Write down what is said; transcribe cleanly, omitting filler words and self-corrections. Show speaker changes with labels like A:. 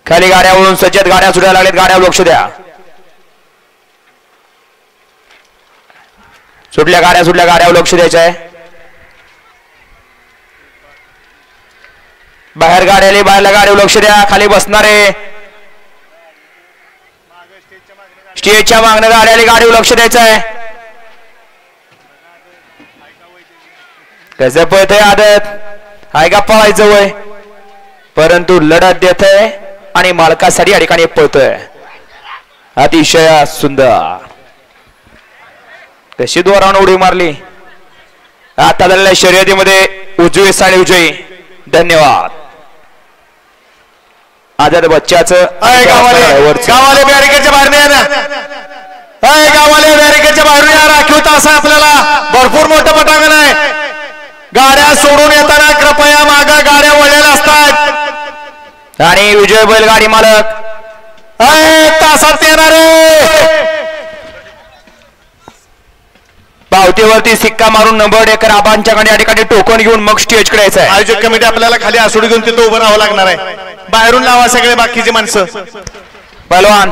A: खाली गाड्यावरून सज्जत गाड्या सुटायला लागलेत. गाड्यावर लक्ष द्या. सुटल्या गाड्यावर लक्ष द्यायचं आहे. बाहेरल्या गाड्यावर लक्ष द्या. खाली बसणारे स्टेजच्या मागण्या गाड्यावर लक्ष द्यायचं आहे. कसं पळतंय आदत हाय का पळायचं वय, परंतु लढत देत आहे आणि मालकासाठी या ठिकाणी पळतोय. अतिशय सुंदर कशी दोरानं उडी मारली. आता झालेल्या शर्यतीमध्ये उजवी साडी विजयी. धन्यवाद. आझाद बच्चाचं
B: गावाले बॅरिकेडच्या बाहेर नाही ना. गावाले बॅरिकेडच्या बाहेरून या. राखीव तास आपल्याला भरपूर मोठं पटांगण आहे. गाड्या सोडून येताना कृपया मागा गाड्या वळलेल्या असतात.
A: आणि विजय बैलगाडी मालक
B: तासात येणारे
A: पावतीवरती सिक्का मारून नंबर डेकर आबांच्याकडे या ठिकाणी टोकन घेऊन मग स्टेज कडे यायचं आहे.
B: आयोजक कमिटी आपल्याला खाली आसुडी घेऊन तिथं उभं राहावं लागणार आहे. बाहेरून लावा सगळे बाकीची माणसं.
A: पहलवान